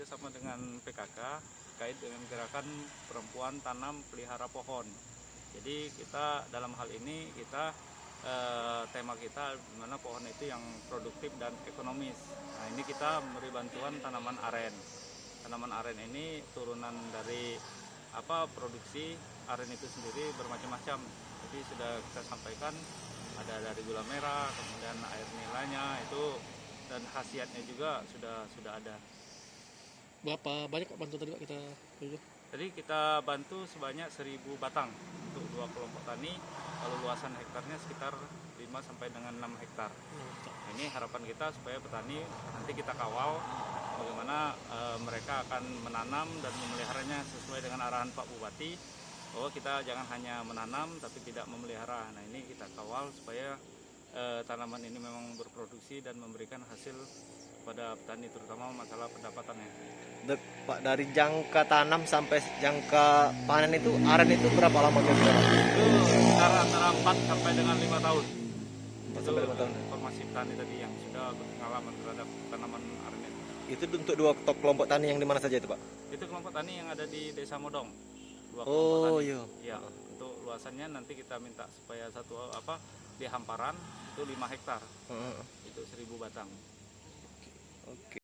kerjasama dengan PKK terkait dengan gerakan perempuan tanam pelihara pohon. Jadi kita dalam hal ini kita tema kita di mana pohon itu yang produktif dan ekonomis. Nah, ini kita memberi bantuan tanaman aren. Tanaman aren ini turunan dari produksi aren itu sendiri bermacam-macam. Jadi sudah kita sampaikan ada dari gula merah, kemudian air nilainya itu, dan khasiatnya juga sudah ada. Berapa banyak bantuan tadi Pak kita? Jadi kita bantu sebanyak 1.000 batang untuk 2 kelompok tani, kalau luasan hektarnya sekitar 5 sampai dengan 6 hektar. Ini harapan kita supaya petani nanti kita kawal bagaimana mereka akan menanam dan memeliharanya sesuai dengan arahan Pak Bupati, bahwa kita jangan hanya menanam tapi tidak memelihara. Nah, ini kita kawal supaya tanaman ini memang berproduksi dan memberikan hasil pada petani, terutama masalah pendapatannya. Pak, dari jangka tanam sampai jangka panen itu aren itu berapa lama kira-kira? Itu sekitar antara 4 sampai dengan 5 tahun. 4 sampai 5 tahun. Informasi petani tadi yang sudah berpengalaman terhadap tanaman aren itu. Itu untuk 2 kelompok tani yang di mana saja itu Pak? Itu kelompok tani yang ada di Desa Modong. 2 kelompok Oh tani. iya. Ya, untuk luasannya nanti kita minta supaya di hamparan itu 5 hektar. Itu 1.000 batang. Oke.